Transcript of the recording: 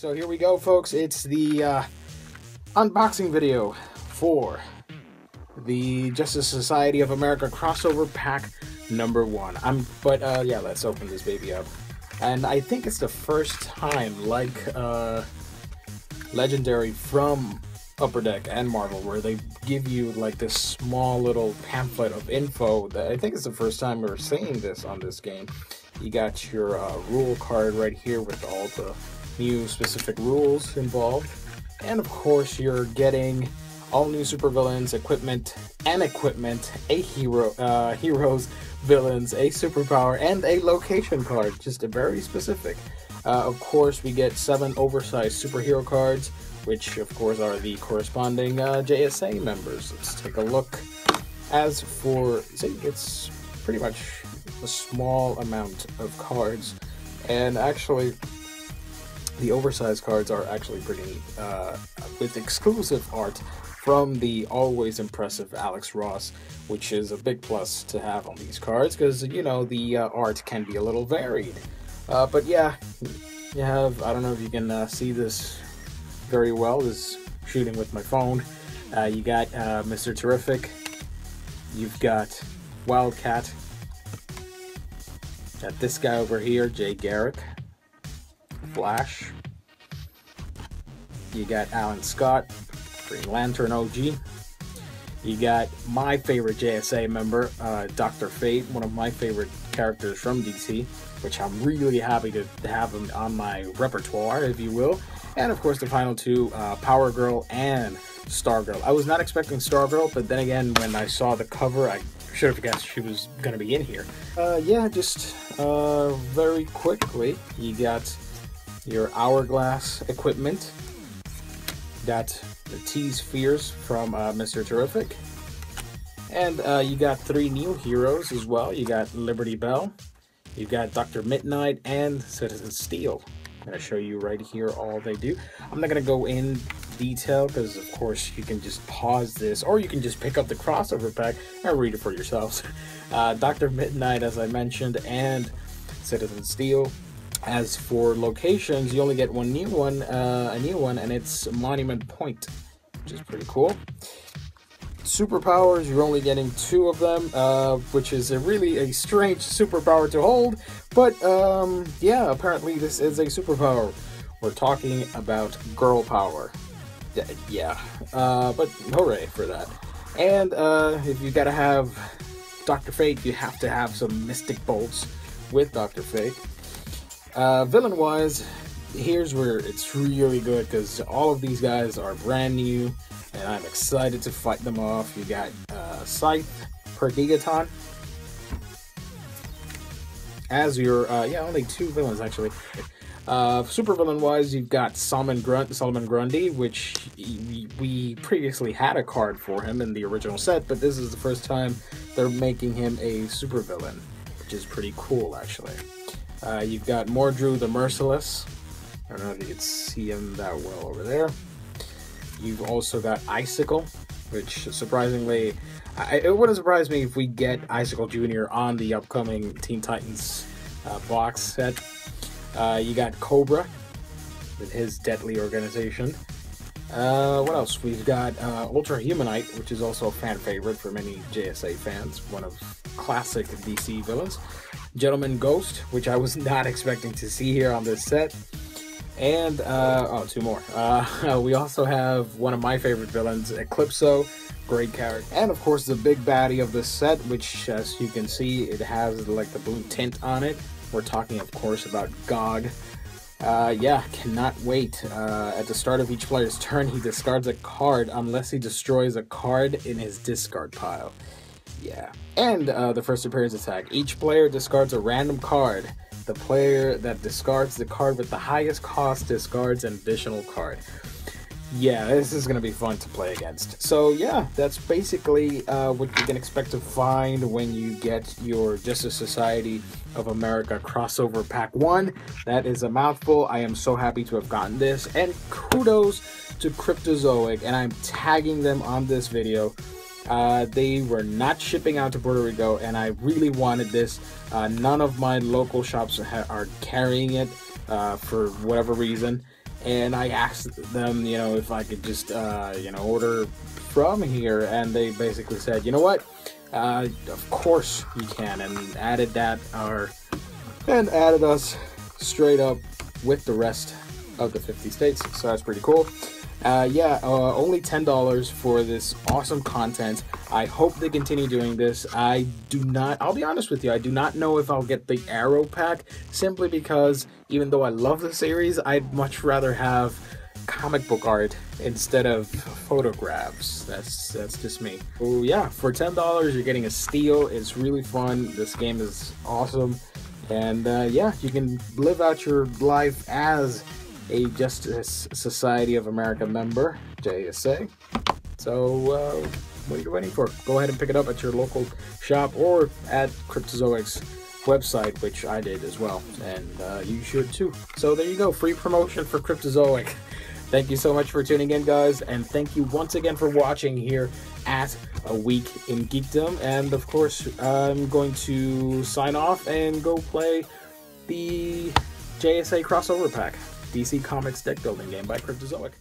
So here we go, folks. It's the unboxing video for the Justice Society of America crossover pack number 1. Yeah, let's open this baby up. And I think it's the first time, like Legendary from Upper Deck and Marvel, where they give you like this small little pamphlet of info. That I think it's the first time we're seeing this on this game. You got your rule card right here with all the new specific rules involved, and of course you're getting all new supervillains, equipment, a heroes, villains, a superpower, and a location card. Just a very specific. Of course, we get 7 oversized superhero cards, which of course are the corresponding JSA members. Let's take a look. As for, see, it's pretty much a small amount of cards, and actually the oversized cards are actually pretty neat, with exclusive art from the always impressive Alex Ross, which is a big plus to have on these cards, because, you know, the art can be a little varied. But yeah, you have, I don't know if you can see this very well, this shooting with my phone. You got Mr. Terrific, you've got Wildcat, got this guy over here, Jay Garrick, Flash, you got Alan Scott, Green Lantern OG, you got my favorite JSA member, Dr. Fate, one of my favorite characters from DC, which I'm really happy to have him on my repertoire, if you will. And of course the final two, Power Girl and Stargirl. I was not expecting Stargirl, but then again, when I saw the cover, I should have guessed she was going to be in here. Yeah, just very quickly, you got your Hourglass equipment, got the T-Spheres from Mr. Terrific, and you got 3 new heroes as well. You got Liberty Bell, you got Dr. Midnight, and Citizen Steel. I'm going to show you right here all they do. I'm not going to go in detail because, of course, you can just pause this, or you can just pick up the crossover pack and read it for yourselves. Dr. Midnight, as I mentioned, and Citizen Steel. As for locations, you only get a new one, and it's Monument Point, which is pretty cool. Superpowers, you're only getting 2 of them, which is really a strange superpower to hold, but yeah, apparently this is a superpower. We're talking about girl power. Yeah, but hooray for that. And if you gotta have Dr. Fate, you have to have some Mystic Bolts with Dr. Fate. Villain-wise, here's where it's really good, because all of these guys are brand new, and I'm excited to fight them off. You got Scythe, Perdigaton. As your, yeah, only 2 villains actually. Super villain-wise, you've got Solomon Grundy, which we previously had a card for him in the original set, but this is the first time they're making him a super villain, which is pretty cool actually. You've got Mordru the Merciless. I don't know if you can see him that well over there. You've also got Icicle, which surprisingly, it wouldn't surprise me if we get Icicle Jr. on the upcoming Teen Titans box set. You got Cobra with his deadly organization. What else? We've got Ultra Humanite, which is also a fan favorite for many JSA fans, one of classic DC villains. Gentleman Ghost, which I was not expecting to see here on this set. And, oh, 2 more. We also have one of my favorite villains, Eclipso, great character. And, of course, the big baddie of this set, which, as you can see, it has, like, the blue tint on it. We're talking, of course, about Gog. Yeah, cannot wait. At the start of each player's turn, he discards a card unless he destroys a card in his discard pile. Yeah. And the first appearance attack. Each player discards a random card. The player that discards the card with the highest cost discards an additional card. Yeah, this is going to be fun to play against. So yeah, that's basically what you can expect to find when you get your Justice Society of America crossover pack 1. That is a mouthful. I am so happy to have gotten this, and kudos to Cryptozoic, and I'm tagging them on this video. They were not shipping out to Puerto Rico, and I really wanted this. None of my local shops are carrying it for whatever reason. and I asked them, if I could just, order from here, and they basically said, you know what, of course you can, and added us straight up with the rest of the 50 states. So that's pretty cool. Only $10 for this awesome content. I hope they continue doing this. I'll be honest with you, I do not know if I'll get the Arrow pack, simply because even though I love the series, I'd much rather have comic book art instead of photographs. That's just me. Oh yeah, for $10 you're getting a steal. It's really fun. This game is awesome, and you can live out your life as a Justice Society of America member, JSA. So what are you waiting for? Go ahead and pick it up at your local shop or at Cryptozoic's website, which I did as well, and you should too. So there you go, free promotion for Cryptozoic. Thank you so much for tuning in, guys, and thank you once again for watching here at A Week in Geekdom. And of course, I'm going to sign off and go play the JSA crossover pack, DC Comics deck building game by Cryptozoic.